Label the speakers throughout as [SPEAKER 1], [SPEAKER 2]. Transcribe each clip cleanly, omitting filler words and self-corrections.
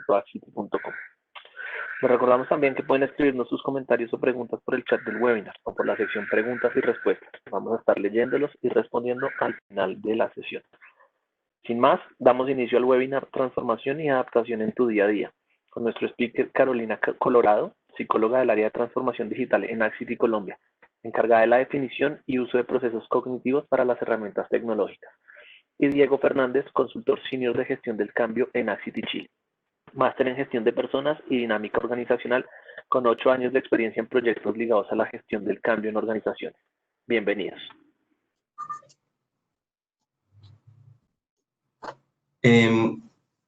[SPEAKER 1] www.axity.com. Les recordamos también que pueden escribirnos sus comentarios o preguntas por el chat del webinar o por la sección preguntas y respuestas. Vamos a estar leyéndolos y respondiendo al final de la sesión. Sin más, damos inicio al webinar Transformación y Adaptación en tu Día a Día, con nuestro speaker Carolina Colorado, psicóloga del área de transformación digital en Axity Colombia, encargada de la definición y uso de procesos cognitivos para las herramientas tecnológicas, y Diego Fernández, consultor senior de gestión del cambio en Axity Chile, máster en gestión de personas y dinámica organizacional, con 8 años de experiencia en proyectos ligados a la gestión del cambio en organizaciones. Bienvenidos.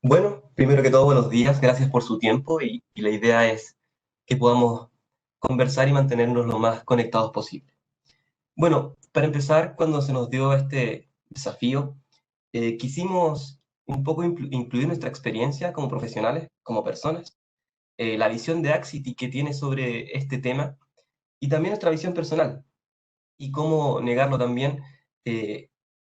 [SPEAKER 2] Bueno, primero que todo, buenos días, gracias por su tiempo y la idea es que podamos conversar y mantenernos lo más conectados posible. Bueno, para empezar, cuando se nos dio este desafío, quisimos un poco incluir nuestra experiencia como profesionales, como personas, la visión de Axity que tiene sobre este tema y también nuestra visión personal y cómo negarlo también,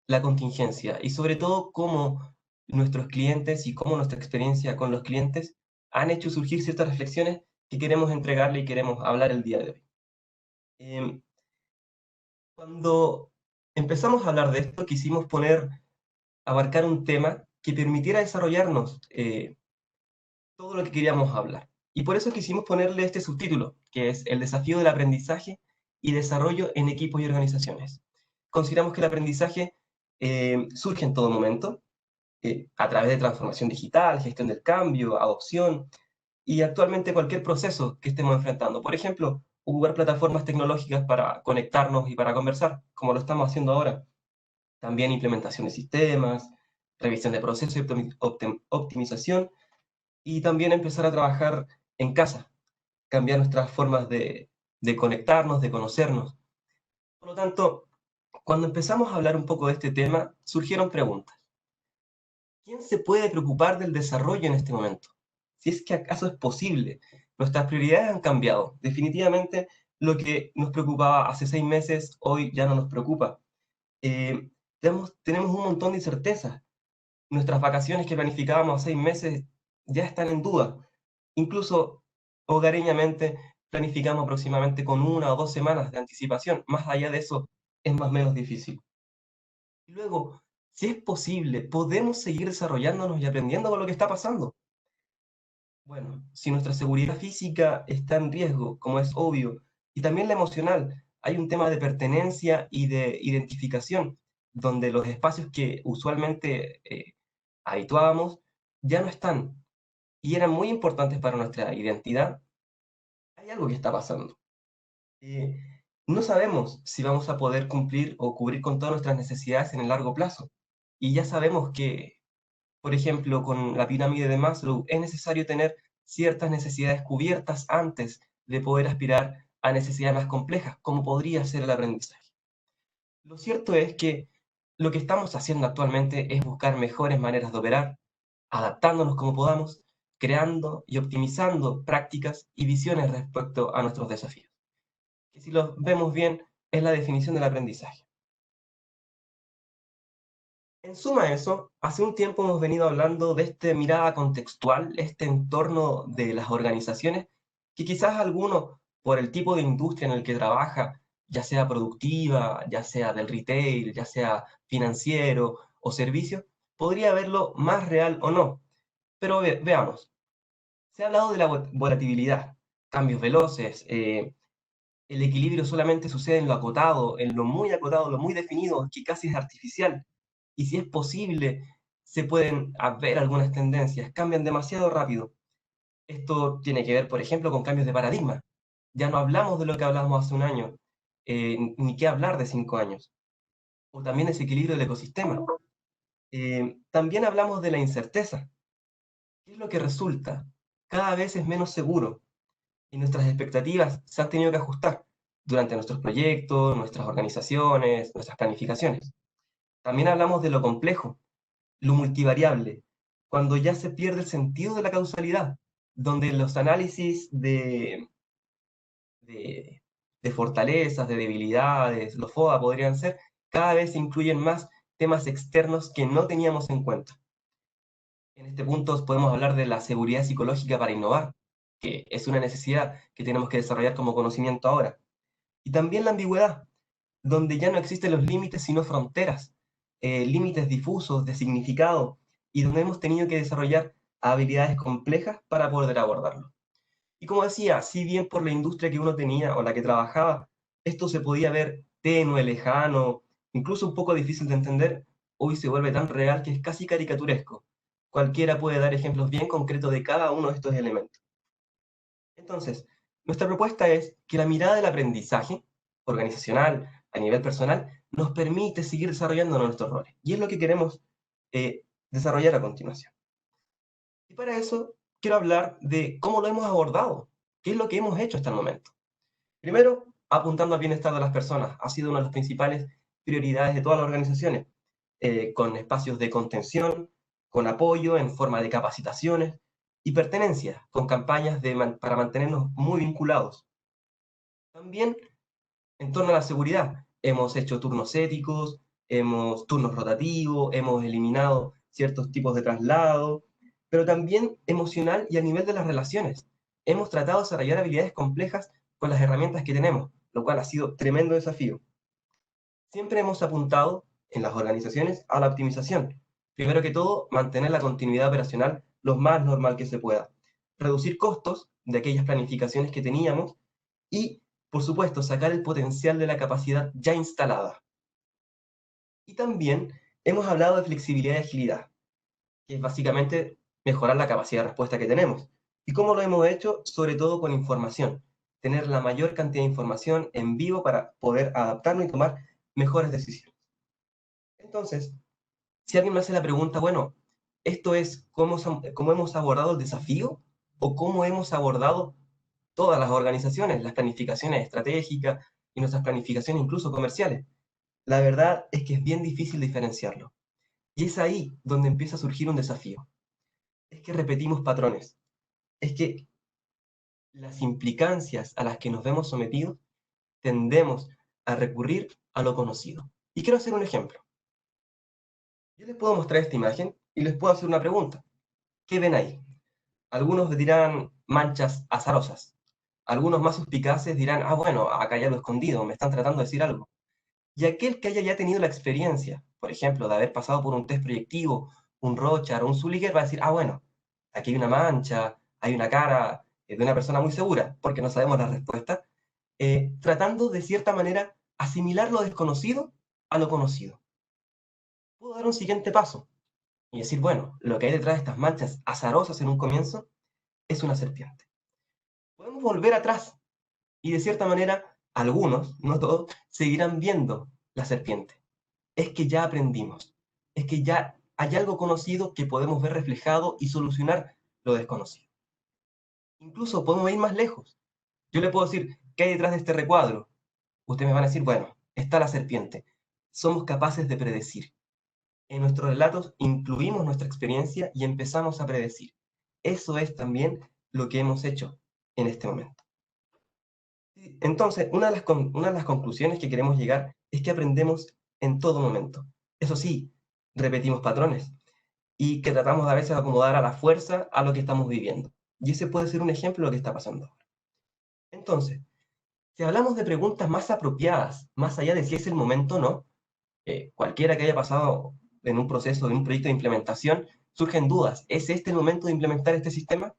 [SPEAKER 2] la contingencia y sobre todo cómo nuestros clientes y cómo nuestra experiencia con los clientes han hecho surgir ciertas reflexiones que queremos entregarle y queremos hablar el día de hoy. Cuando empezamos a hablar de esto, quisimos abarcar un tema que permitiera desarrollarnos todo lo que queríamos hablar. Y por eso quisimos ponerle este subtítulo, que es el desafío del aprendizaje y desarrollo en equipos y organizaciones. Consideramos que el aprendizaje surge en todo momento, a través de transformación digital, gestión del cambio, adopción, y actualmente cualquier proceso que estemos enfrentando. Por ejemplo, ocupar plataformas tecnológicas para conectarnos y para conversar, como lo estamos haciendo ahora. También implementación de sistemas, revisión de procesos y optimización, y también empezar a trabajar en casa, cambiar nuestras formas de conectarnos, de conocernos. Por lo tanto, cuando empezamos a hablar un poco de este tema, surgieron preguntas. ¿Quién se puede preocupar del desarrollo en este momento? Si es que acaso es posible. Nuestras prioridades han cambiado. Definitivamente, lo que nos preocupaba hace 6 meses, hoy ya no nos preocupa. Tenemos un montón de incertezas. Nuestras vacaciones que planificábamos a 6 meses ya están en duda. Incluso hogareñamente planificamos aproximadamente con 1 o 2 semanas de anticipación. Más allá de eso, es más o menos difícil. Y luego, si es posible, ¿podemos seguir desarrollándonos y aprendiendo con lo que está pasando? Bueno, si nuestra seguridad física está en riesgo, como es obvio, y también la emocional, hay un tema de pertenencia y de identificación, donde los espacios que usualmente habituábamos ya no están y eran muy importantes para nuestra identidad. Hay algo que está pasando. Eh, no sabemos si vamos a poder cumplir o cubrir con todas nuestras necesidades en el largo plazo. Y ya sabemos que, por ejemplo, con la pirámide de Maslow, es necesario tener ciertas necesidades cubiertas antes de poder aspirar a necesidades más complejas, como podría ser el aprendizaje. Lo cierto es que lo que estamos haciendo actualmente es buscar mejores maneras de operar, adaptándonos como podamos, creando y optimizando prácticas y visiones respecto a nuestros desafíos, que si los vemos bien es la definición del aprendizaje. En suma a eso, hace un tiempo hemos venido hablando de esta mirada contextual, este entorno de las organizaciones, que quizás alguno, por el tipo de industria en el que trabaja, ya sea productiva, ya sea del retail, ya sea financiero o servicio, podría verlo más real o no. Pero veamos, se ha hablado de la volatilidad, cambios veloces, el equilibrio solamente sucede en lo acotado, en lo muy acotado, lo muy definido, que casi es artificial. Y si es posible, se pueden ver algunas tendencias, cambian demasiado rápido. Esto tiene que ver, por ejemplo, con cambios de paradigma. Ya no hablamos de lo que hablábamos hace un año, ni qué hablar de 5 años. O también desequilibrio del ecosistema. También hablamos de la incerteza. ¿Qué es lo que resulta? Cada vez es menos seguro y nuestras expectativas se han tenido que ajustar durante nuestros proyectos, nuestras organizaciones, nuestras planificaciones. También hablamos de lo complejo, lo multivariable, cuando ya se pierde el sentido de la causalidad, donde los análisis de, de fortalezas, de debilidades, los FODA podrían ser, cada vez incluyen más temas externos que no teníamos en cuenta. En este punto podemos hablar de la seguridad psicológica para innovar, que es una necesidad que tenemos que desarrollar como conocimiento ahora. Y también la ambigüedad, donde ya no existen los límites sino fronteras, límites difusos de significado, y donde hemos tenido que desarrollar habilidades complejas para poder abordarlo. Y como decía, si bien por la industria que uno tenía o la que trabajaba, esto se podía ver tenue, lejano, incluso un poco difícil de entender, hoy se vuelve tan real que es casi caricaturesco. Cualquiera puede dar ejemplos bien concretos de cada uno de estos elementos. Entonces, nuestra propuesta es que la mirada del aprendizaje organizacional, a nivel personal, nos permite seguir desarrollando nuestros roles. Y es lo que queremos desarrollar a continuación. Y para eso quiero hablar de cómo lo hemos abordado, qué es lo que hemos hecho hasta el momento. Primero, apuntando al bienestar de las personas. Ha sido una de las principales prioridades de todas las organizaciones, con espacios de contención, con apoyo en forma de capacitaciones y pertenencia, con campañas para mantenernos muy vinculados. También en torno a la seguridad, hemos hecho turnos éticos, turnos rotativos, hemos eliminado ciertos tipos de traslado, pero también emocional y a nivel de las relaciones. Hemos tratado de desarrollar habilidades complejas con las herramientas que tenemos, lo cual ha sido tremendo desafío. Siempre hemos apuntado en las organizaciones a la optimización. Primero que todo, mantener la continuidad operacional lo más normal que se pueda. Reducir costos de aquellas planificaciones que teníamos y, por supuesto, sacar el potencial de la capacidad ya instalada. Y también hemos hablado de flexibilidad y agilidad, que es básicamente mejorar la capacidad de respuesta que tenemos. ¿Y cómo lo hemos hecho? Sobre todo con información. Tener la mayor cantidad de información en vivo para poder adaptarnos y tomar mejores decisiones. Entonces, si alguien me hace la pregunta, bueno, ¿esto es cómo hemos abordado el desafío o cómo hemos abordado todas las organizaciones, las planificaciones estratégicas y nuestras planificaciones incluso comerciales? La verdad es que es bien difícil diferenciarlo. Y es ahí donde empieza a surgir un desafío. Es que repetimos patrones. Es que las implicancias a las que nos vemos sometidos tendemos a recurrir a lo conocido. Y quiero hacer un ejemplo. Yo les puedo mostrar esta imagen y les puedo hacer una pregunta. ¿Qué ven ahí? Algunos dirán manchas azarosas. Algunos más suspicaces dirán, ah, bueno, acá hay algo escondido, me están tratando de decir algo. Y aquel que haya ya tenido la experiencia, por ejemplo, de haber pasado por un test proyectivo, un Rorschach o un Zulliger, va a decir, ah, bueno, aquí hay una mancha, hay una cara de una persona muy segura, porque no sabemos la respuesta, tratando de cierta manera asimilar lo desconocido a lo conocido. Puedo dar un siguiente paso y decir, bueno, lo que hay detrás de estas manchas azarosas en un comienzo es una serpiente. Podemos volver atrás y de cierta manera algunos, no todos, seguirán viendo la serpiente. Es que ya aprendimos, es que ya hay algo conocido que podemos ver reflejado y solucionar lo desconocido. Incluso podemos ir más lejos. Yo le puedo decir, ¿qué hay detrás de este recuadro? Ustedes me van a decir, bueno, está la serpiente. Somos capaces de predecir. En nuestros relatos incluimos nuestra experiencia y empezamos a predecir. Eso es también lo que hemos hecho en este momento. Entonces, una de las conclusiones que queremos llegar es que aprendemos en todo momento. Eso sí, repetimos patrones y que tratamos a veces de acomodar a la fuerza a lo que estamos viviendo. Y ese puede ser un ejemplo de lo que está pasando ahora. Entonces, si hablamos de preguntas más apropiadas, más allá de si es el momento o no, cualquiera que haya pasado en un proceso, en un proyecto de implementación, surgen dudas. ¿Es este el momento de implementar este sistema?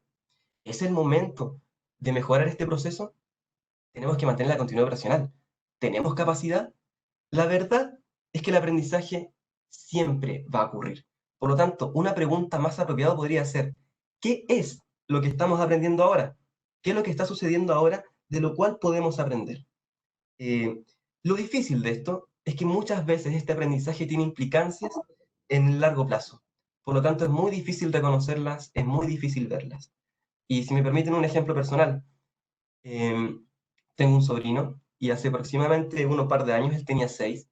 [SPEAKER 2] ¿Es el momento de mejorar este proceso? Tenemos que mantener la continuidad operacional. ¿Tenemos capacidad? La verdad es que el aprendizaje siempre va a ocurrir. Por lo tanto, una pregunta más apropiada podría ser, ¿qué es lo que estamos aprendiendo ahora? ¿Qué es lo que está sucediendo ahora de lo cual podemos aprender? Lo difícil de esto es que muchas veces este aprendizaje tiene implicancias en el largo plazo. Por lo tanto, es muy difícil reconocerlas, es muy difícil verlas. Y si me permiten un ejemplo personal, tengo un sobrino y hace aproximadamente unos par de años, él tenía 6.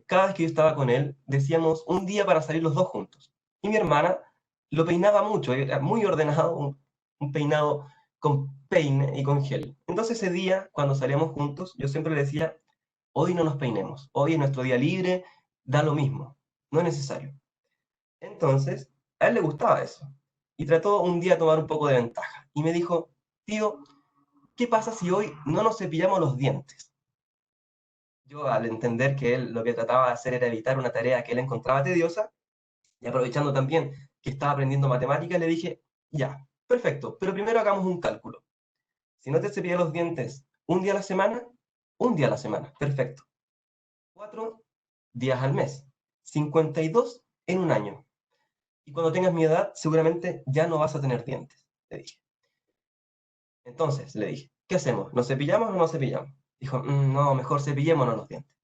[SPEAKER 2] Cada vez que yo estaba con él, decíamos un día para salir los dos juntos. Y mi hermana lo peinaba mucho, era muy ordenado, un peinado con peine y con gel. Entonces ese día, cuando salíamos juntos, yo siempre le decía, hoy no nos peinemos, hoy es nuestro día libre, da lo mismo, no es necesario. Entonces, A él le gustaba eso. Y trató un día de tomar un poco de ventaja. Y me dijo, tío, ¿qué pasa si hoy no nos cepillamos los dientes? Yo, al entender que él lo que trataba de hacer era evitar una tarea que él encontraba tediosa, y aprovechando también que estaba aprendiendo matemáticas, le dije, ya, perfecto, pero primero hagamos un cálculo. Si no te cepillas los dientes un día a la semana, perfecto. 4 días al mes, 52 en un año. Y cuando tengas mi edad, seguramente ya no vas a tener dientes, le dije. Entonces, le dije, ¿qué hacemos? ¿Nos cepillamos o no nos cepillamos? Dijo, no, mejor cepillémonos los dientes.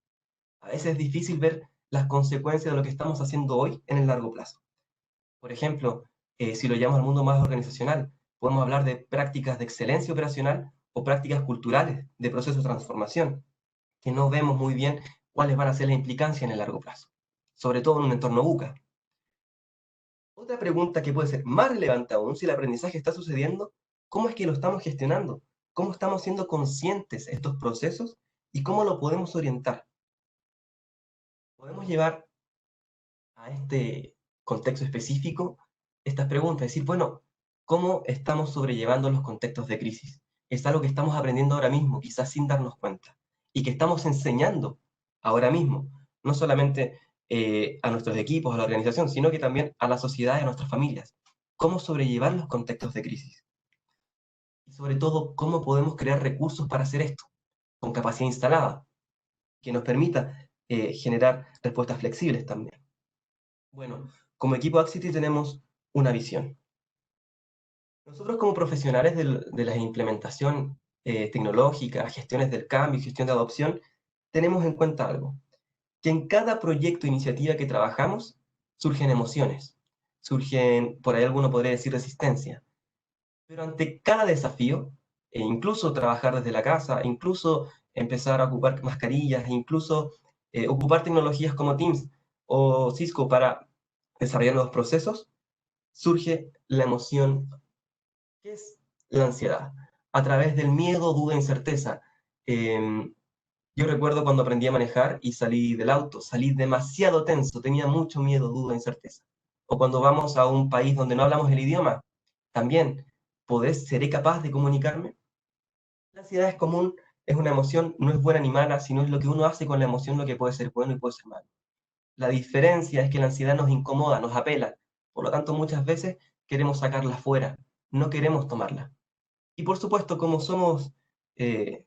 [SPEAKER 2] A veces es difícil ver las consecuencias de lo que estamos haciendo hoy en el largo plazo. Por ejemplo, si lo llevamos al mundo más organizacional, podemos hablar de prácticas de excelencia operacional o prácticas culturales de proceso de transformación, que no vemos muy bien cuáles van a ser las implicancias en el largo plazo, sobre todo en un entorno buca. Otra pregunta que puede ser más relevante aún si el aprendizaje está sucediendo, ¿cómo es que lo estamos gestionando? ¿Cómo estamos siendo conscientes de estos procesos y cómo lo podemos orientar? Podemos llevar a este contexto específico estas preguntas, decir, bueno, ¿cómo estamos sobrellevando los contextos de crisis? Es algo que estamos aprendiendo ahora mismo, quizás sin darnos cuenta, y que estamos enseñando ahora mismo, no solamente a nuestros equipos, a la organización, sino que también a la sociedad y a nuestras familias. ¿Cómo sobrellevar los contextos de crisis? Y sobre todo, ¿cómo podemos crear recursos para hacer esto? Con capacidad instalada, que nos permita generar respuestas flexibles también. Bueno, como equipo Axity tenemos una visión. Nosotros como profesionales de la implementación tecnológica, gestiones del cambio y gestión de adopción, tenemos en cuenta algo, que en cada proyecto o iniciativa que trabajamos surgen emociones, surgen, por ahí alguno podría decir resistencia, pero ante cada desafío, e incluso trabajar desde la casa, incluso empezar a ocupar mascarillas, incluso ocupar tecnologías como Teams o Cisco para desarrollar nuevos procesos, surge la emoción, que es la ansiedad, a través del miedo, duda, incerteza. Yo recuerdo cuando aprendí a manejar y salí del auto, salí demasiado tenso, tenía mucho miedo, duda, incerteza. O cuando vamos a un país donde no hablamos el idioma, también, ¿seré capaz de comunicarme? La ansiedad es común, es una emoción, no es buena ni mala, sino es lo que uno hace con la emoción lo que puede ser bueno y puede ser malo. La diferencia es que la ansiedad nos incomoda, nos apela, por lo tanto muchas veces queremos sacarla fuera, no queremos tomarla. Y por supuesto, como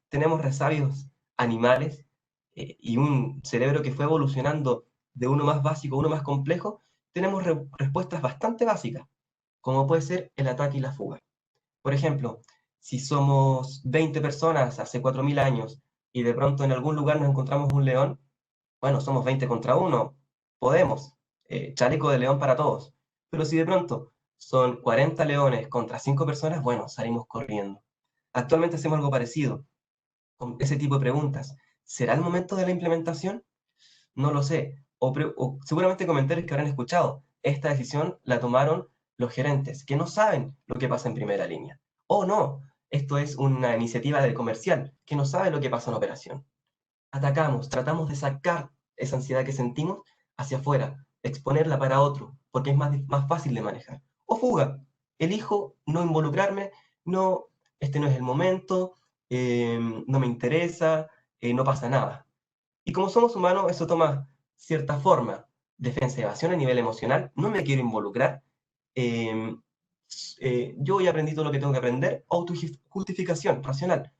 [SPEAKER 2] tenemos resabios animales y un cerebro que fue evolucionando de uno más básico a uno más complejo, tenemos respuestas bastante básicas, como puede ser el ataque y la fuga. Por ejemplo, si somos 20 personas hace 4.000 años y de pronto en algún lugar nos encontramos un león, bueno, somos 20 contra uno, podemos, chaleco de león para todos. Pero si de pronto son 40 leones contra 5 personas, bueno, salimos corriendo. Actualmente hacemos algo parecido, con ese tipo de preguntas. ¿Será el momento de la implementación? No lo sé. O seguramente comentarios que habrán escuchado. Esta decisión la tomaron los gerentes, que no saben lo que pasa en primera línea. O no, esto es una iniciativa del comercial, que no sabe lo que pasa en operación. Atacamos, tratamos de sacar esa ansiedad que sentimos hacia afuera, exponerla para otro, porque es más fácil de manejar. O fuga, elijo no involucrarme, no, este no es el momento, no me interesa, no pasa nada. Y como somos humanos, eso toma cierta forma. Defensa y evasión a nivel emocional, no me quiero involucrar, eh, yo ya aprendí todo lo que tengo que aprender, autojustificación racional,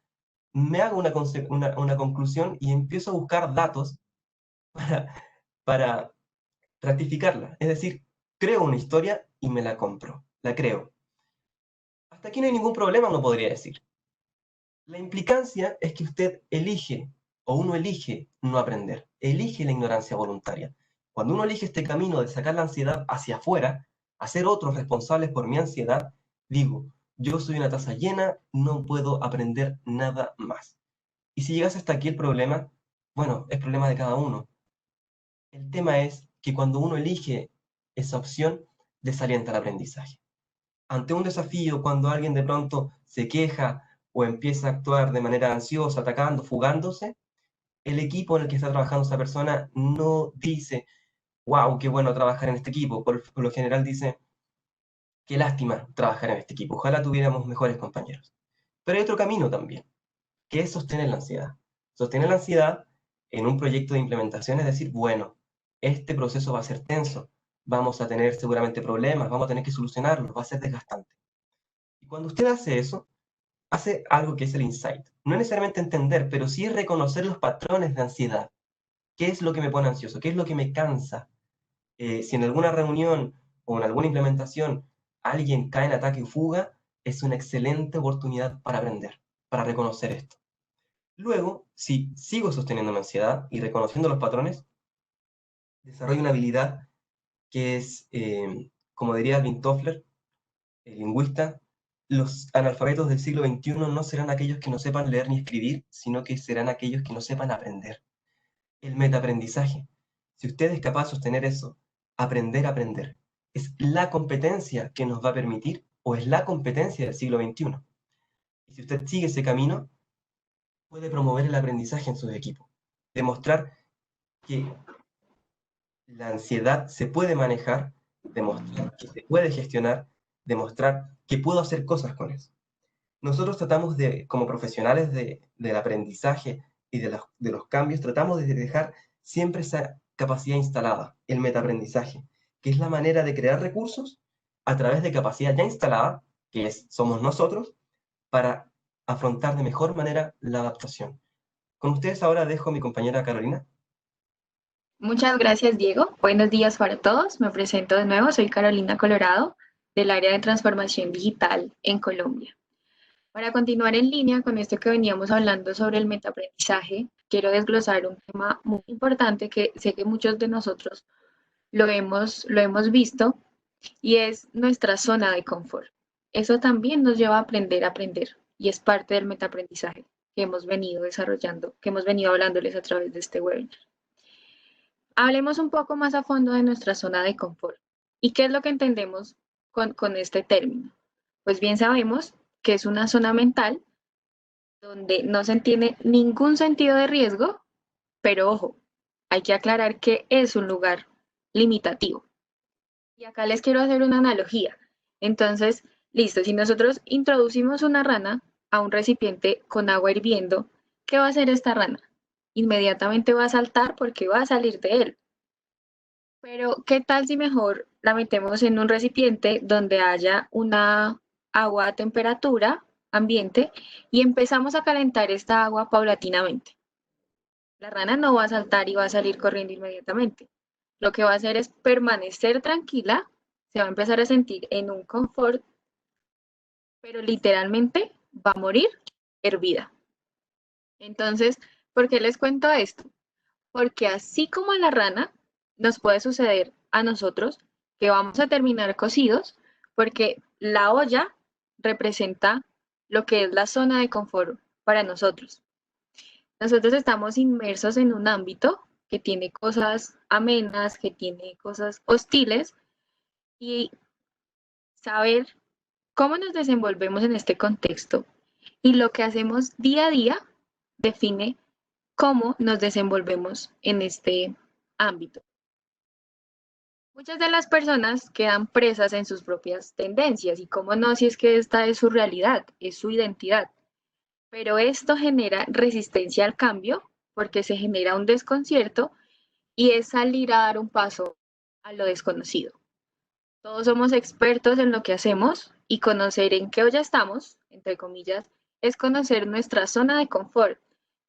[SPEAKER 2] me hago una conclusión y empiezo a buscar datos para, para ratificarla. Es decir, creo una historia y me la compro, la creo. Hasta aquí no hay ningún problema, uno podría decir. La implicancia es que usted elige, o uno elige no aprender, elige la ignorancia voluntaria. Cuando uno elige este camino de sacar la ansiedad hacia afuera, hacer otros responsables por mi ansiedad, digo, yo soy una taza llena, no puedo aprender nada más. Y si llegas hasta aquí el problema, bueno, es problema de cada uno. El tema es que cuando uno elige esa opción, desalienta el aprendizaje. Ante un desafío, cuando alguien de pronto se queja o empieza a actuar de manera ansiosa, atacando, fugándose, el equipo en el que está trabajando esa persona no dice, wow, qué bueno trabajar en este equipo. Por lo general dice, qué lástima trabajar en este equipo, ojalá tuviéramos mejores compañeros. Pero hay otro camino también, que es sostener la ansiedad. Sostener la ansiedad en un proyecto de implementación es decir, bueno, este proceso va a ser tenso, vamos a tener seguramente problemas, vamos a tener que solucionarlos, va a ser desgastante. Y cuando usted hace eso, hace algo que es el insight. No es necesariamente entender, pero sí reconocer los patrones de ansiedad. ¿Qué es lo que me pone ansioso? ¿Qué es lo que me cansa? Si en alguna reunión o en alguna implementación alguien cae en ataque o fuga, es una excelente oportunidad para aprender, para reconocer esto. Luego, si sigo sosteniendo mi ansiedad y reconociendo los patrones, desarrollo una habilidad que es, como diría Alvin Toffler, el lingüista, los analfabetos del siglo XXI no serán aquellos que no sepan leer ni escribir, sino que serán aquellos que no sepan aprender. El metaaprendizaje. Si usted es capaz de sostener eso, aprender a aprender, es la competencia que nos va a permitir, o es la competencia del siglo XXI. Y si usted sigue ese camino, puede promover el aprendizaje en sus equipos, demostrar que la ansiedad se puede manejar, demostrar que se puede gestionar, demostrar que puedo hacer cosas con eso. Nosotros tratamos de, como profesionales del aprendizaje y de los cambios, tratamos de dejar siempre esa capacidad instalada, el metaaprendizaje, que es la manera de crear recursos a través de capacidad ya instalada, que somos nosotros, para afrontar de mejor manera la adaptación. Con ustedes ahora dejo a mi compañera Carolina.
[SPEAKER 3] Muchas gracias, Diego. Buenos días para todos. Me presento de nuevo. Soy Carolina Colorado, del área de transformación digital en Colombia. Para continuar en línea con esto que veníamos hablando sobre el metaaprendizaje, quiero desglosar un tema muy importante que sé que muchos de nosotros lo hemos visto y es nuestra zona de confort. Eso también nos lleva a aprender y es parte del metaaprendizaje que hemos venido desarrollando, que hemos venido hablándoles a través de este webinar. Hablemos un poco más a fondo de nuestra zona de confort. ¿Y qué es lo que entendemos con este término? Pues bien sabemos que es una zona mental donde no se tiene ningún sentido de riesgo, pero ojo, hay que aclarar que es un lugar limitativo. Y acá les quiero hacer una analogía. Entonces, listo, si nosotros introducimos una rana a un recipiente con agua hirviendo, ¿qué va a hacer esta rana? Inmediatamente va a saltar porque va a salir de él. Pero, ¿qué tal si mejor la metemos en un recipiente donde haya una agua a temperatura ambiente y empezamos a calentar esta agua paulatinamente? La rana no va a saltar y va a salir corriendo inmediatamente. Lo que va a hacer es permanecer tranquila, se va a empezar a sentir en un confort, pero literalmente va a morir hervida. Entonces, ¿por qué les cuento esto? Porque así como a la rana, nos puede suceder a nosotros que vamos a terminar cocidos porque la olla representa lo que es la zona de confort para nosotros. Nosotros estamos inmersos en un ámbito que tiene cosas amenas, que tiene cosas hostiles y saber cómo nos desenvolvemos en este contexto y lo que hacemos día a día define cómo nos desenvolvemos en este ámbito. Muchas de las personas quedan presas en sus propias tendencias y cómo no si es que esta es su realidad, es su identidad. Pero esto genera resistencia al cambio porque se genera un desconcierto y es salir a dar un paso a lo desconocido. Todos somos expertos en lo que hacemos y conocer en qué olla estamos, entre comillas, es conocer nuestra zona de confort,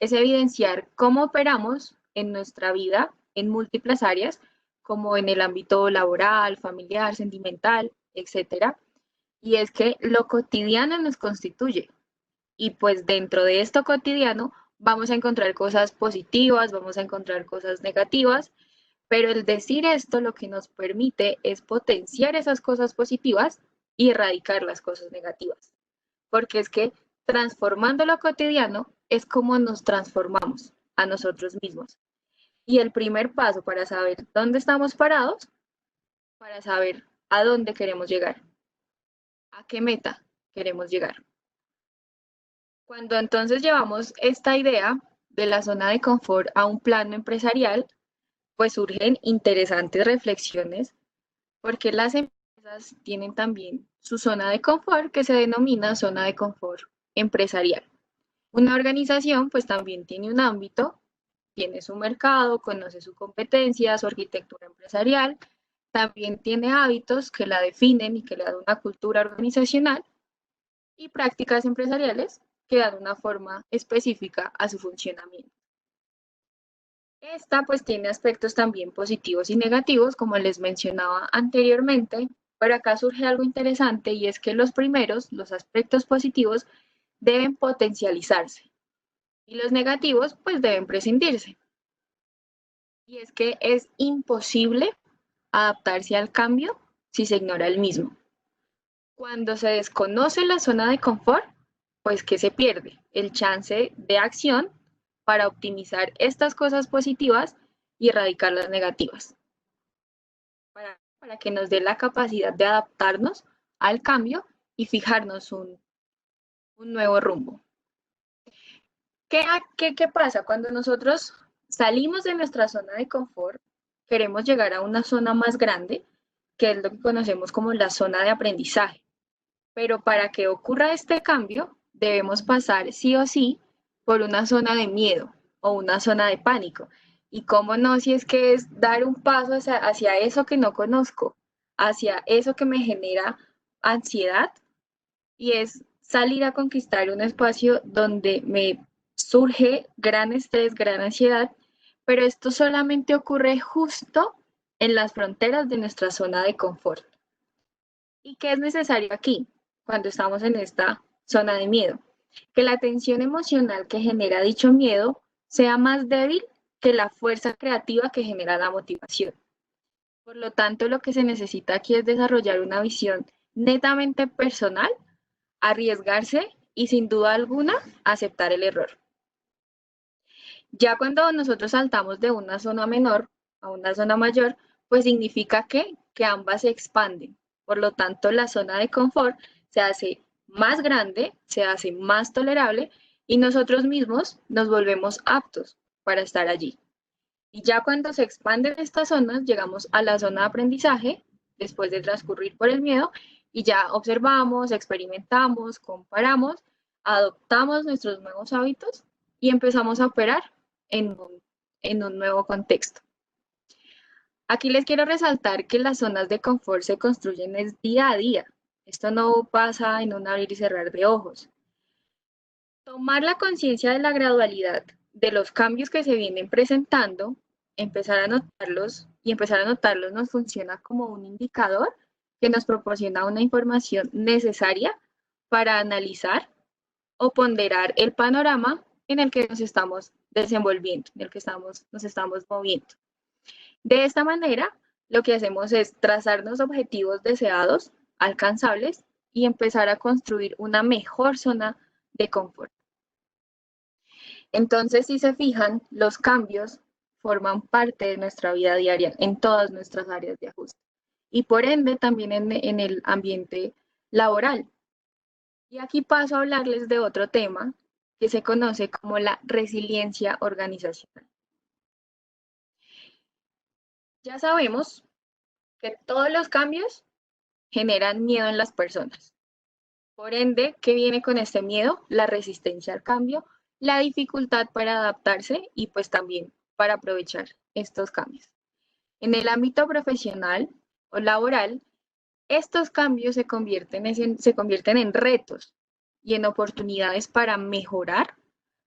[SPEAKER 3] es evidenciar cómo operamos en nuestra vida en múltiples áreas, como en el ámbito laboral, familiar, sentimental, etcétera. Y es que lo cotidiano nos constituye. Y pues dentro de esto cotidiano vamos a encontrar cosas positivas, vamos a encontrar cosas negativas, pero el decir esto lo que nos permite es potenciar esas cosas positivas y erradicar las cosas negativas. Porque es que transformando lo cotidiano es como nos transformamos a nosotros mismos. Y el primer paso para saber dónde estamos parados, para saber a dónde queremos llegar, a qué meta queremos llegar. Cuando entonces llevamos esta idea de la zona de confort a un plano empresarial, pues surgen interesantes reflexiones porque las empresas empresas tienen también su zona de confort que se denomina zona de confort empresarial. Una organización pues también tiene un ámbito, tiene su mercado, conoce su competencia, su arquitectura empresarial, también tiene hábitos que la definen y que le dan una cultura organizacional y prácticas empresariales que dan una forma específica a su funcionamiento. Esta pues tiene aspectos también positivos y negativos, como les mencionaba anteriormente, pero acá surge algo interesante y es que los primeros, los aspectos positivos, deben potencializarse y los negativos pues deben prescindirse. Y es que es imposible adaptarse al cambio si se ignora el mismo. Cuando se desconoce la zona de confort, pues que se pierde el chance de acción para optimizar estas cosas positivas y erradicar las negativas. Para que nos dé la capacidad de adaptarnos al cambio y fijarnos un nuevo rumbo. ¿Qué pasa? Cuando nosotros salimos de nuestra zona de confort, queremos llegar a una zona más grande, que es lo que conocemos como la zona de aprendizaje. Pero para que ocurra este cambio, debemos pasar sí o sí por una zona de miedo o una zona de pánico. Y cómo no, si es que es dar un paso hacia eso que no conozco, hacia eso que me genera ansiedad, y es salir a conquistar un espacio donde me surge gran estrés, gran ansiedad, pero esto solamente ocurre justo en las fronteras de nuestra zona de confort. ¿Y qué es necesario aquí cuando estamos en esta zona de miedo? Que la tensión emocional que genera dicho miedo sea más débil que la fuerza creativa que genera la motivación. Por lo tanto, lo que se necesita aquí es desarrollar una visión netamente personal, arriesgarse y sin duda alguna aceptar el error. Ya cuando nosotros saltamos de una zona menor a una zona mayor, pues significa que ambas se expanden. Por lo tanto, la zona de confort se hace más grande, se hace más tolerable y nosotros mismos nos volvemos aptos para estar allí. Y ya cuando se expanden estas zonas, llegamos a la zona de aprendizaje, después de transcurrir por el miedo, y ya observamos, experimentamos, comparamos, adoptamos nuestros nuevos hábitos y empezamos a operar en un nuevo contexto. Aquí les quiero resaltar que las zonas de confort se construyen día a día. Esto no pasa en un abrir y cerrar de ojos. Tomar la conciencia de la gradualidad de los cambios que se vienen presentando, empezar a notarlos nos funciona como un indicador que nos proporciona una información necesaria para analizar o ponderar el panorama en el que nos estamos desenvolviendo, en el que nos estamos moviendo. De esta manera, lo que hacemos es trazarnos objetivos deseados, alcanzables, y empezar a construir una mejor zona de confort. Entonces, si se fijan, los cambios forman parte de nuestra vida diaria en todas nuestras áreas de ajuste y por ende también en el ambiente laboral. Y aquí paso a hablarles de otro tema que se conoce como la resiliencia organizacional. Ya sabemos que todos los cambios generan miedo en las personas. Por ende, ¿qué viene con este miedo? La resistencia al cambio, la dificultad para adaptarse y pues también para aprovechar estos cambios. En el ámbito profesional o laboral, estos cambios se convierten en retos y en oportunidades para mejorar,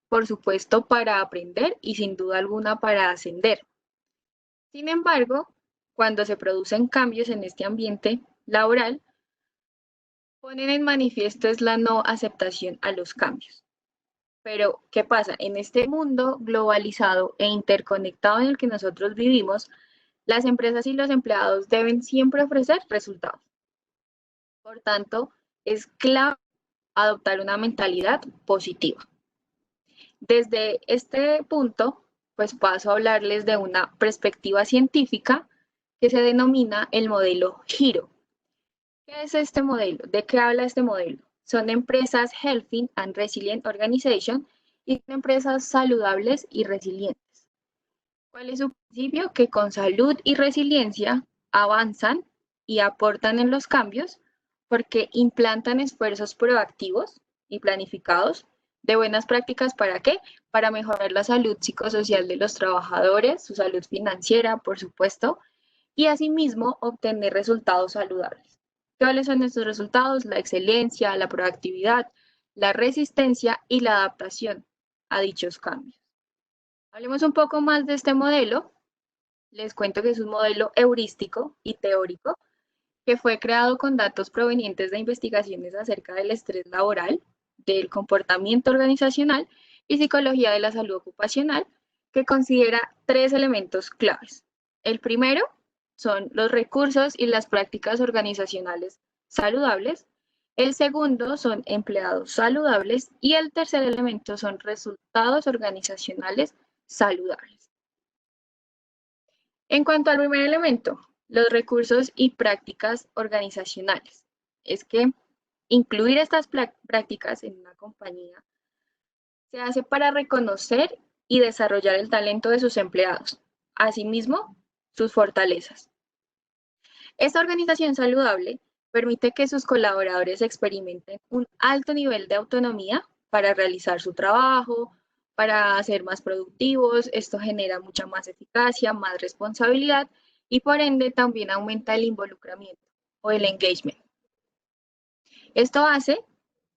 [SPEAKER 3] por supuesto para aprender y sin duda alguna para ascender. Sin embargo, cuando se producen cambios en este ambiente laboral, ponen en manifiesto es la no aceptación a los cambios. Pero, ¿qué pasa? En este mundo globalizado e interconectado en el que nosotros vivimos, las empresas y los empleados deben siempre ofrecer resultados. Por tanto, es clave adoptar una mentalidad positiva. Desde este punto, pues paso a hablarles de una perspectiva científica que se denomina el modelo GIRO. ¿Qué es este modelo? ¿De qué habla este modelo? Son empresas Healthy and Resilient Organization y son empresas saludables y resilientes. ¿Cuál es su principio? Que con salud y resiliencia avanzan y aportan en los cambios porque implantan esfuerzos proactivos y planificados de buenas prácticas. ¿Para qué? Para mejorar la salud psicosocial de los trabajadores, su salud financiera, por supuesto, y asimismo obtener resultados saludables. ¿Cuáles son estos resultados? La excelencia, la proactividad, la resistencia y la adaptación a dichos cambios. Hablemos un poco más de este modelo. Les cuento que es un modelo heurístico y teórico que fue creado con datos provenientes de investigaciones acerca del estrés laboral, del comportamiento organizacional y psicología de la salud ocupacional, que considera 3 elementos claves. El primero son los recursos y las prácticas organizacionales saludables. El segundo son empleados saludables y el tercer elemento son resultados organizacionales saludables. En cuanto al primer elemento, los recursos y prácticas organizacionales, es que incluir estas prácticas en una compañía se hace para reconocer y desarrollar el talento de sus empleados, asimismo sus fortalezas. Esta organización saludable permite que sus colaboradores experimenten un alto nivel de autonomía para realizar su trabajo, para ser más productivos. Esto genera mucha más eficacia, más responsabilidad y por ende también aumenta el involucramiento o el engagement. Esto hace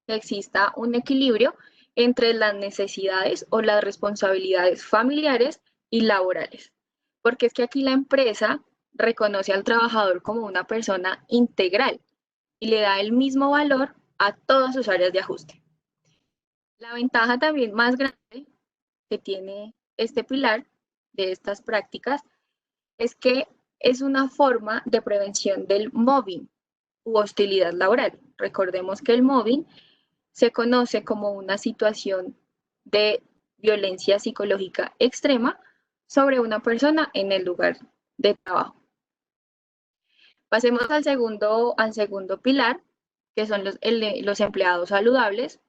[SPEAKER 3] que exista un equilibrio entre las necesidades o las responsabilidades familiares y laborales, porque es que aquí la empresa reconoce al trabajador como una persona integral y le da el mismo valor a todas sus áreas de ajuste. La ventaja también más grande que tiene este pilar de estas prácticas es que es una forma de prevención del mobbing u hostilidad laboral. Recordemos que el mobbing se conoce como una situación de violencia psicológica extrema sobre una persona en el lugar de trabajo. Pasemos al segundo pilar, que son los empleados saludables,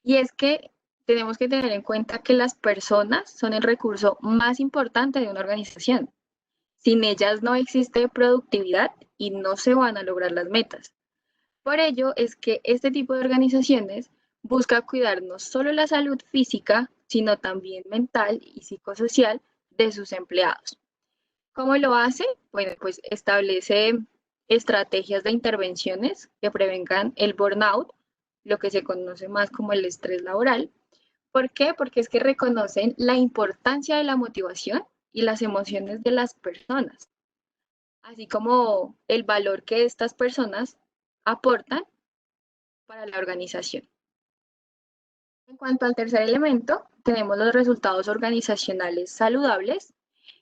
[SPEAKER 3] y es que tenemos que tener en cuenta que las personas son el recurso más importante de una organización. Sin ellas no existe productividad y no se van a lograr las metas. Por ello es que este tipo de organizaciones busca cuidar no solo la salud física, sino también mental y psicosocial de sus empleados. ¿Cómo lo hace? Bueno, pues establece estrategias de intervenciones que prevengan el burnout, lo que se conoce más como el estrés laboral. ¿Por qué? Porque es que reconocen la importancia de la motivación y las emociones de las personas, así como el valor que estas personas aportan para la organización. En cuanto al tercer elemento, tenemos los resultados organizacionales saludables,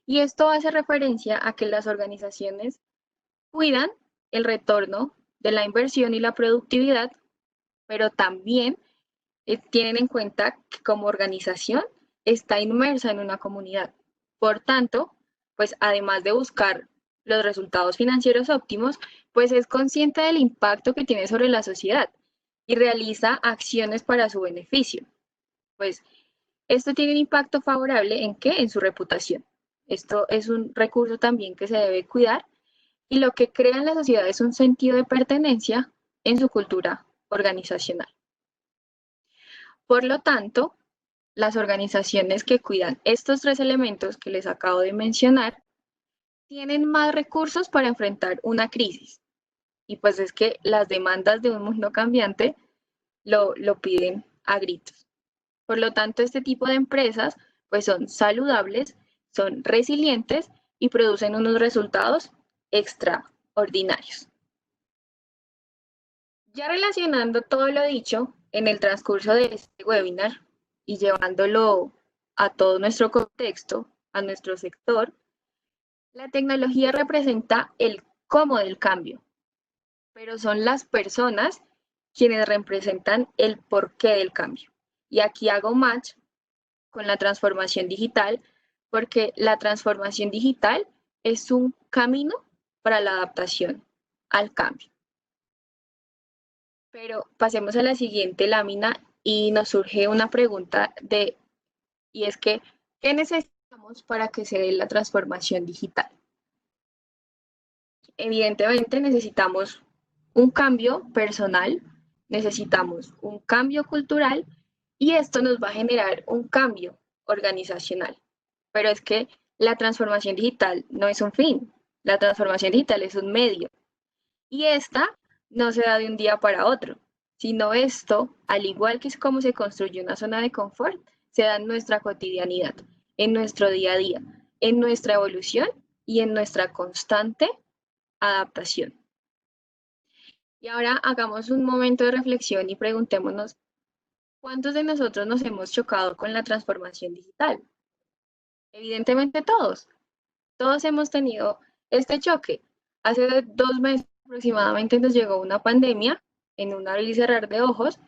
[SPEAKER 3] y esto hace referencia a que las organizaciones cuidan el retorno de la inversión y la productividad, pero también tienen en cuenta que como organización está inmersa en una comunidad. Por tanto, pues además de buscar los resultados financieros óptimos, pues es consciente del impacto que tiene sobre la sociedad y realiza acciones para su beneficio. Pues esto tiene un impacto favorable ¿en qué? En su reputación. Esto es un recurso también que se debe cuidar, y lo que crea en la sociedad es un sentido de pertenencia en su cultura organizacional. Por lo tanto, las organizaciones que cuidan estos 3 elementos que les acabo de mencionar tienen más recursos para enfrentar una crisis. Y pues es que las demandas de un mundo cambiante lo piden a gritos. Por lo tanto, este tipo de empresas pues son saludables, son resilientes y producen unos resultados extraordinarios. Ya relacionando todo lo dicho en el transcurso de este webinar y llevándolo a todo nuestro contexto, a nuestro sector, la tecnología representa el cómo del cambio, pero son las personas quienes representan el porqué del cambio. Y aquí hago match con la transformación digital, porque la transformación digital es un camino para la adaptación al cambio. Pero pasemos a la siguiente lámina y nos surge una pregunta y es que, ¿qué necesitamos para que se dé la transformación digital? Evidentemente necesitamos un cambio personal, necesitamos un cambio cultural y esto nos va a generar un cambio organizacional. Pero es que la transformación digital no es un fin, la transformación digital es un medio y esta no se da de un día para otro, sino esto, al igual que es como se construye una zona de confort, se da en nuestra cotidianidad, en nuestro día a día, en nuestra evolución y en nuestra constante adaptación. Y ahora hagamos un momento de reflexión y preguntémonos, ¿cuántos de nosotros nos hemos chocado con la transformación digital? Evidentemente todos. Todos hemos tenido este choque. Hace 2 meses aproximadamente nos llegó una pandemia en un abrir y cerrar de ojos,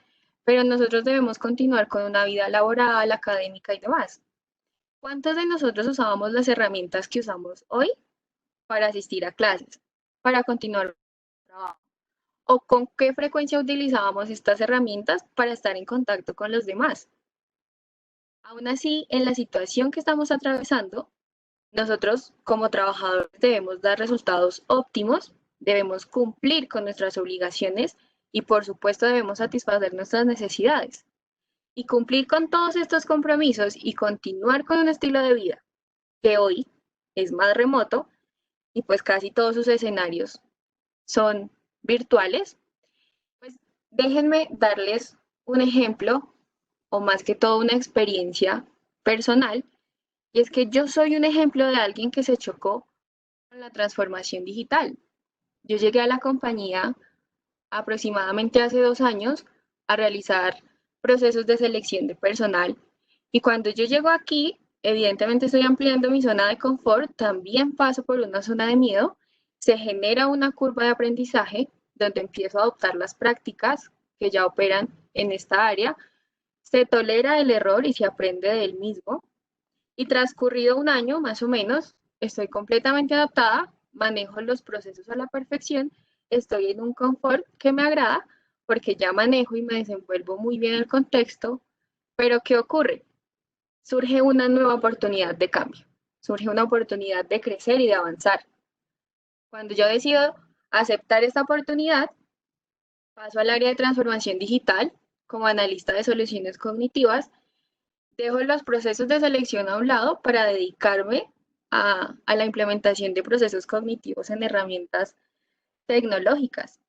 [SPEAKER 3] pero nosotros debemos continuar con una vida laboral, académica y demás. ¿Cuántos de nosotros usábamos las herramientas que usamos hoy para asistir a clases, para continuar con el trabajo? ¿O con qué frecuencia utilizábamos estas herramientas para estar en contacto con los demás? Aún así, en la situación que estamos atravesando, nosotros como trabajadores debemos dar resultados óptimos, debemos cumplir con nuestras obligaciones y por supuesto debemos satisfacer nuestras necesidades. Y cumplir con todos estos compromisos y continuar con un estilo de vida que hoy es más remoto y pues casi todos sus escenarios son virtuales, pues déjenme darles un ejemplo o más que todo una experiencia personal. Y es que yo soy un ejemplo de alguien que se chocó con la transformación digital. Yo llegué a la compañía aproximadamente hace 2 años a realizar procesos de selección de personal. Y cuando yo llego aquí, evidentemente estoy ampliando mi zona de confort, también paso por una zona de miedo, se genera una curva de aprendizaje donde empiezo a adoptar las prácticas que ya operan en esta área, se tolera el error y se aprende del mismo. Y transcurrido un año más o menos, estoy completamente adaptada, manejo los procesos a la perfección, estoy en un confort que me agrada porque ya manejo y me desenvuelvo muy bien el contexto, pero ¿qué ocurre? Surge una nueva oportunidad de cambio, surge una oportunidad de crecer y de avanzar. Cuando yo decido aceptar esta oportunidad, paso al área de transformación digital como analista de soluciones cognitivas. Dejo los procesos de selección a un lado para dedicarme a la implementación de procesos cognitivos en herramientas tecnológicas.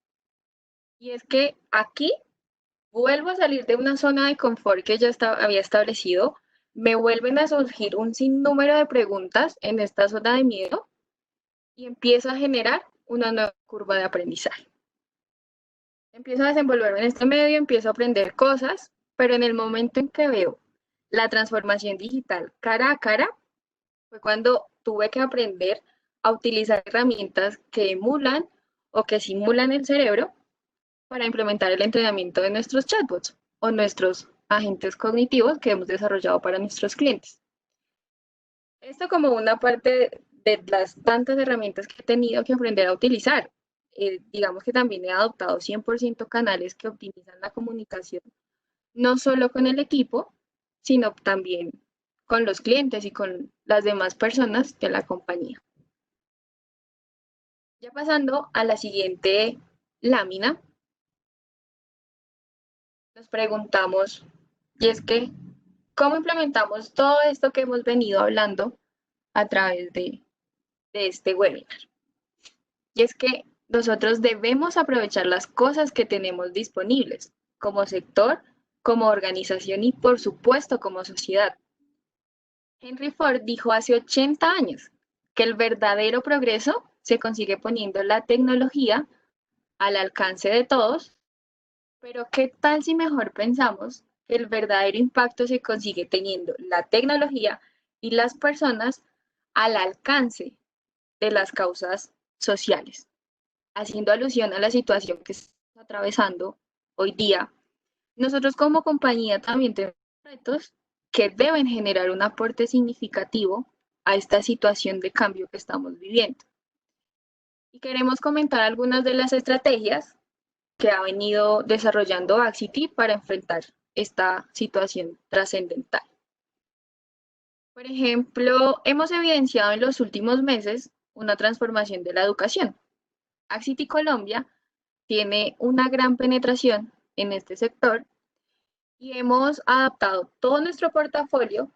[SPEAKER 3] Y es que aquí vuelvo a salir de una zona de confort que ya había establecido, me vuelven a surgir un sinnúmero de preguntas en esta zona de miedo y empiezo a generar una nueva curva de aprendizaje. Empiezo a desenvolverme en este medio, empiezo a aprender cosas, pero en el momento en que veo la transformación digital cara a cara, fue cuando tuve que aprender a utilizar herramientas que emulan o que simulan el cerebro para implementar el entrenamiento de nuestros chatbots o nuestros agentes cognitivos que hemos desarrollado para nuestros clientes. Esto como una parte de las tantas herramientas que he tenido que aprender a utilizar. Digamos que también he adoptado 100% canales que optimizan la comunicación, no solo con el equipo, sino también con los clientes y con las demás personas de la compañía. Ya pasando a la siguiente lámina, nos preguntamos, y es que, ¿cómo implementamos todo esto que hemos venido hablando a través de este webinar? Y es que nosotros debemos aprovechar las cosas que tenemos disponibles como sector, como organización y por supuesto como sociedad. Henry Ford dijo hace 80 años que el verdadero progreso se consigue poniendo la tecnología al alcance de todos, pero ¿qué tal si mejor pensamos que el verdadero impacto se consigue teniendo la tecnología y las personas al alcance de las causas sociales? Haciendo alusión a la situación que estamos atravesando hoy día, nosotros como compañía también tenemos retos que deben generar un aporte significativo a esta situación de cambio que estamos viviendo. Y queremos comentar algunas de las estrategias que ha venido desarrollando Axity para enfrentar esta situación trascendental. Por ejemplo, hemos evidenciado en los últimos meses una transformación de la educación. Axity Colombia tiene una gran penetración en este sector y hemos adaptado todo nuestro portafolio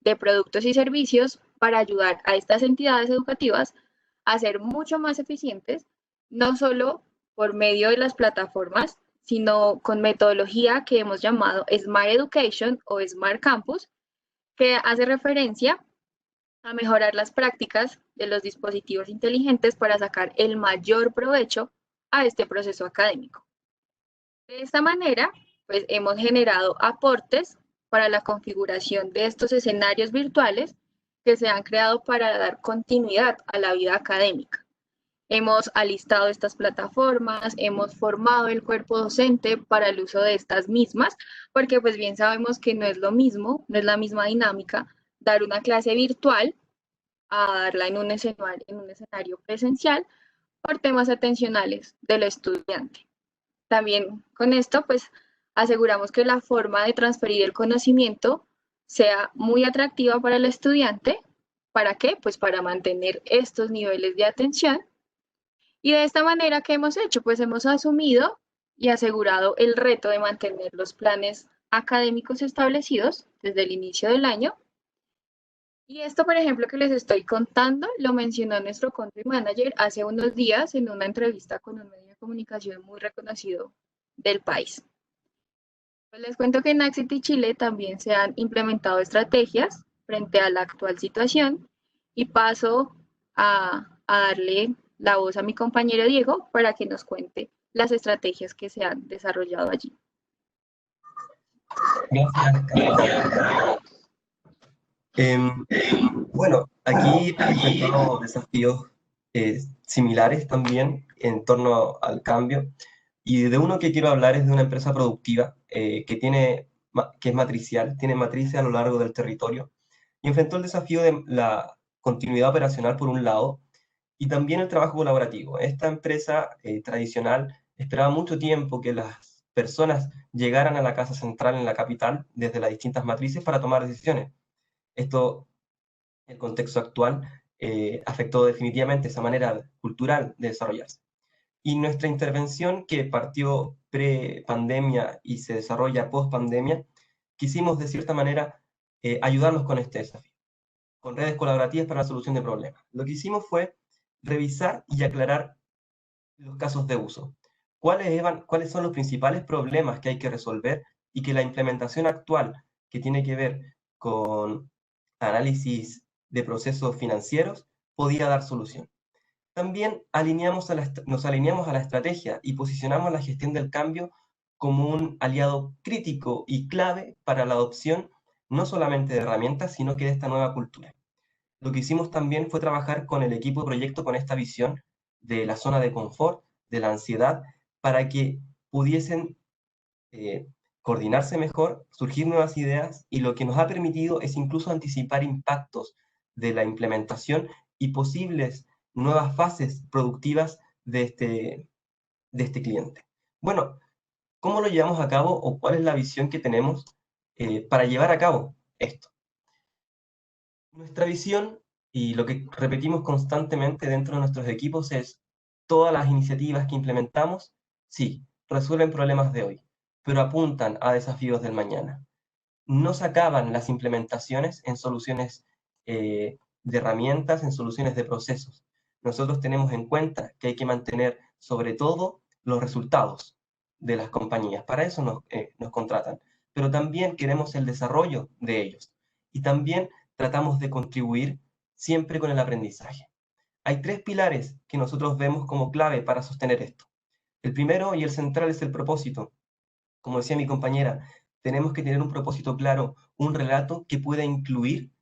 [SPEAKER 3] de productos y servicios para ayudar a estas entidades educativas a ser mucho más eficientes, no solo por medio de las plataformas, sino con metodología que hemos llamado Smart Education o Smart Campus, que hace referencia a mejorar las prácticas de los dispositivos inteligentes para sacar el mayor provecho a este proceso académico. De esta manera, pues hemos generado aportes para la configuración de estos escenarios virtuales que se han creado para dar continuidad a la vida académica. Hemos alistado estas plataformas, hemos formado el cuerpo docente para el uso de estas mismas, porque pues bien sabemos que no es lo mismo, no es la misma dinámica dar una clase virtual a darla en un escenario presencial por temas atencionales del estudiante. También con esto, pues aseguramos que la forma de transferir el conocimiento sea muy atractiva para el estudiante. ¿Para qué? Pues para mantener estos niveles de atención. Y de esta manera, ¿qué hemos hecho? Pues hemos asumido y asegurado el reto de mantener los planes académicos establecidos desde el inicio del año. Y esto, por ejemplo, que les estoy contando, lo mencionó nuestro country manager hace unos días en una entrevista con un medio de comunicación muy reconocido del país. Pues les cuento que en Axity Chile también se han implementado estrategias frente a la actual situación y paso a darle la voz a mi compañero Diego para que nos cuente las estrategias que se han desarrollado allí.
[SPEAKER 2] Gracias, Carolina. Bueno, aquí hemos enfrentado desafíos similares también en torno al cambio. Y de uno que quiero hablar es de una empresa productiva que es matricial, tiene matrices a lo largo del territorio y enfrentó el desafío de la continuidad operacional por un lado y también el trabajo colaborativo. Esta empresa tradicional esperaba mucho tiempo que las personas llegaran a la casa central en la capital desde las distintas matrices para tomar decisiones. Esto, el contexto actual, afectó definitivamente esa manera cultural de desarrollarse. Y nuestra intervención, que partió pre-pandemia y se desarrolla post-pandemia, quisimos de cierta manera ayudarlos con este desafío, con redes colaborativas para la solución de problemas. Lo que hicimos fue revisar y aclarar los casos de uso. ¿Cuáles son los principales problemas que hay que resolver y que la implementación actual, que tiene que ver con análisis de procesos financieros, podía dar solución? También nos alineamos a la estrategia y posicionamos la gestión del cambio como un aliado crítico y clave para la adopción no solamente de herramientas, sino que de esta nueva cultura. Lo que hicimos también fue trabajar con el equipo de proyecto con esta visión de la zona de confort, de la ansiedad, para que pudiesen coordinarse mejor, surgir nuevas ideas, y lo que nos ha permitido es incluso anticipar impactos de la implementación y posibles nuevas fases productivas de este cliente. Bueno, ¿cómo lo llevamos a cabo o cuál es la visión que tenemos para llevar a cabo esto? Nuestra visión, y lo que repetimos constantemente dentro de nuestros equipos, es: todas las iniciativas que implementamos, sí, resuelven problemas de hoy, pero apuntan a desafíos del mañana. No se acaban las implementaciones en soluciones de herramientas, en soluciones de procesos. Nosotros tenemos en cuenta que hay que mantener sobre todo los resultados de las compañías. Para eso nos contratan, pero también queremos el desarrollo de ellos. Y también tratamos de contribuir siempre con el aprendizaje. Hay tres pilares que nosotros vemos como clave para sostener esto. El primero y el central es el propósito. Como decía mi compañera, tenemos que tener un propósito claro, un relato que pueda incluir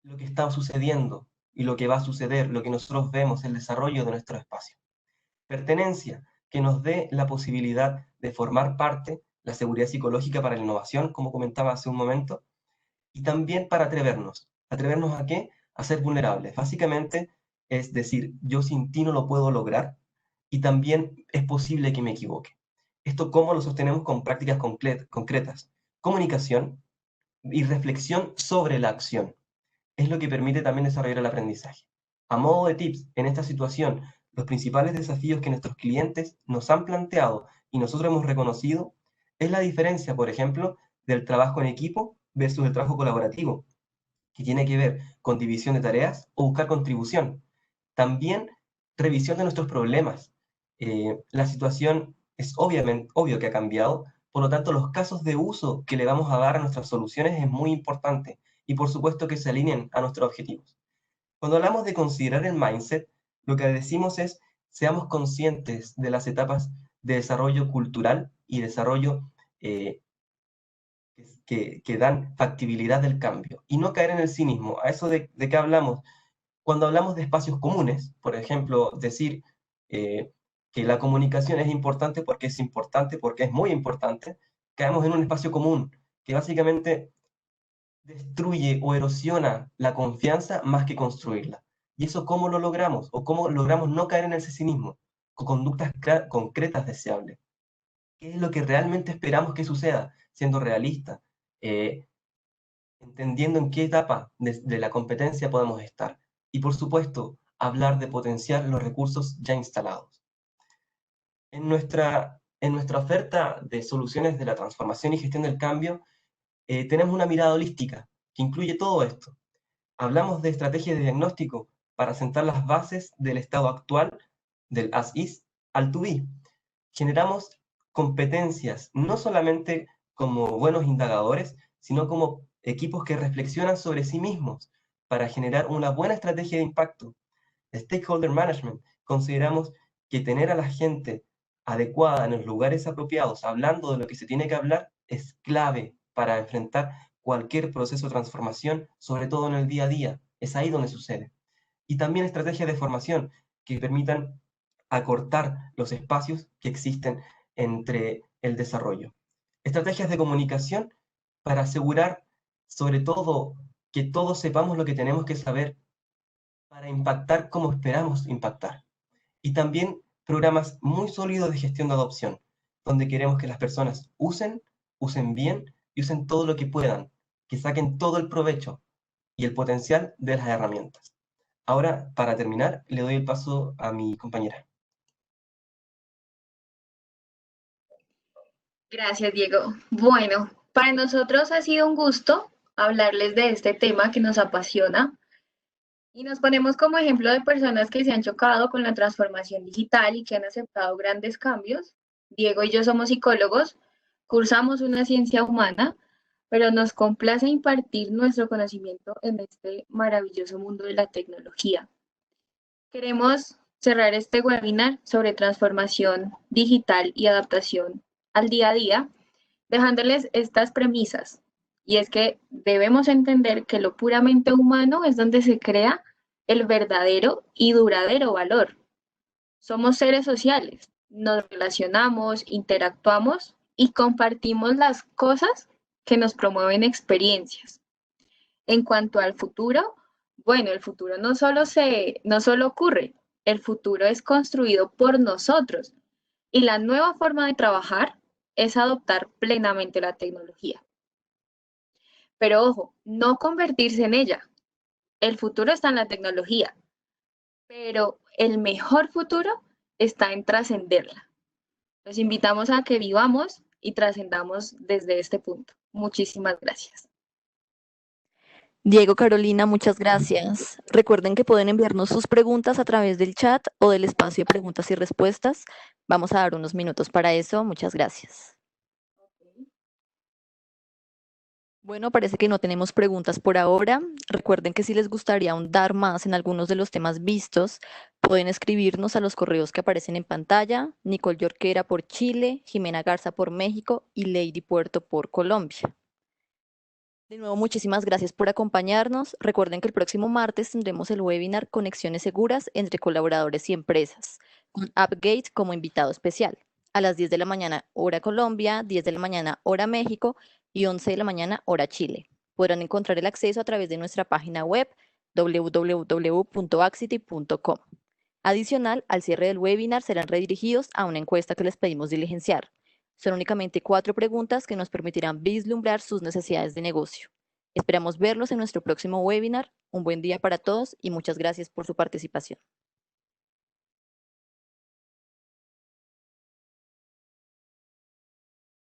[SPEAKER 2] lo que está sucediendo y lo que va a suceder, lo que nosotros vemos, el desarrollo de nuestro espacio. Pertenencia, que nos dé la posibilidad de formar parte, la seguridad psicológica para la innovación, como comentaba hace un momento, y también para atrevernos. ¿Atrevernos a qué? A ser vulnerables. Básicamente es decir, yo sin ti no lo puedo lograr y también es posible que me equivoque. ¿Esto cómo lo sostenemos? Con prácticas concretas? Comunicación y reflexión sobre la acción. Es lo que permite también desarrollar el aprendizaje. A modo de tips, en esta situación, los principales desafíos que nuestros clientes nos han planteado y nosotros hemos reconocido es la diferencia, por ejemplo, del trabajo en equipo versus el trabajo colaborativo, que tiene que ver con división de tareas o buscar contribución. También revisión de nuestros problemas. La situación es obvio que ha cambiado, por lo tanto los casos de uso que le vamos a dar a nuestras soluciones es muy importante y por supuesto que se alineen a nuestros objetivos. Cuando hablamos de considerar el mindset, lo que decimos es seamos conscientes de las etapas de desarrollo cultural y desarrollo que dan factibilidad del cambio y no caer en el cinismo. A eso de qué hablamos. Cuando hablamos de espacios comunes, por ejemplo, decir que la comunicación es importante, porque es muy importante, caemos en un espacio común que básicamente destruye o erosiona la confianza más que construirla. ¿Y eso cómo lo logramos? ¿O cómo logramos no caer en el cinismo? Con conductas concretas deseables. ¿Qué es lo que realmente esperamos que suceda? Siendo realista, entendiendo en qué etapa de la competencia podemos estar. Y por supuesto, hablar de potenciar los recursos ya instalados. En nuestra oferta de soluciones de la transformación y gestión del cambio, tenemos una mirada holística que incluye todo esto. Hablamos de estrategias de diagnóstico para sentar las bases del estado actual, del as is al to be. Generamos competencias no solamente como buenos indagadores, sino como equipos que reflexionan sobre sí mismos para generar una buena estrategia de impacto. Stakeholder Management, consideramos que tener a la gente adecuada en los lugares apropiados, hablando de lo que se tiene que hablar, es clave para enfrentar cualquier proceso de transformación, sobre todo en el día a día. Es ahí donde sucede. Y también estrategias de formación que permitan acortar los espacios que existen entre el desarrollo. Estrategias de comunicación para asegurar, sobre todo, que todos sepamos lo que tenemos que saber para impactar como esperamos impactar. Y también programas muy sólidos de gestión de adopción, donde queremos que las personas usen bien y usen todo lo que puedan, que saquen todo el provecho y el potencial de las herramientas. Ahora, para terminar, le doy el paso a mi compañera.
[SPEAKER 3] Gracias, Diego. Bueno, para nosotros ha sido un gusto hablarles de este tema que nos apasiona y nos ponemos como ejemplo de personas que se han chocado con la transformación digital y que han aceptado grandes cambios. Diego y yo somos psicólogos, cursamos una ciencia humana, pero nos complace impartir nuestro conocimiento en este maravilloso mundo de la tecnología. Queremos cerrar este webinar sobre transformación digital y adaptación al día a día, dejándoles estas premisas. Y es que debemos entender que lo puramente humano es donde se crea el verdadero y duradero valor. Somos seres sociales, nos relacionamos, interactuamos y compartimos las cosas que nos promueven experiencias. En cuanto al futuro, bueno, el futuro no solo ocurre, el futuro es construido por nosotros y la nueva forma de trabajar es adoptar plenamente la tecnología. Pero ojo, no convertirse en ella. El futuro está en la tecnología, pero el mejor futuro está en trascenderla. Los invitamos a que vivamos y trascendamos desde este punto. Muchísimas gracias.
[SPEAKER 4] Diego, Carolina, muchas gracias. Recuerden que pueden enviarnos sus preguntas a través del chat o del espacio de preguntas y respuestas. Vamos a dar unos minutos para eso. Muchas gracias. Bueno, parece que no tenemos preguntas por ahora. Recuerden que si les gustaría ahondar más en algunos de los temas vistos, pueden escribirnos a los correos que aparecen en pantalla: Nicole Yorquera por Chile, Jimena Garza por México y Lady Puerto por Colombia. De nuevo, muchísimas gracias por acompañarnos. Recuerden que el próximo martes tendremos el webinar Conexiones Seguras entre Colaboradores y Empresas, con AppGate como invitado especial, a las 10 de la mañana hora Colombia, 10 de la mañana hora México y 11 de la mañana hora Chile. Podrán encontrar el acceso a través de nuestra página web www.axity.com. Adicional, al cierre del webinar serán redirigidos a una encuesta que les pedimos diligenciar. Son únicamente 4 preguntas que nos permitirán vislumbrar sus necesidades de negocio. Esperamos verlos en nuestro próximo webinar. Un buen día para todos y muchas gracias por su participación.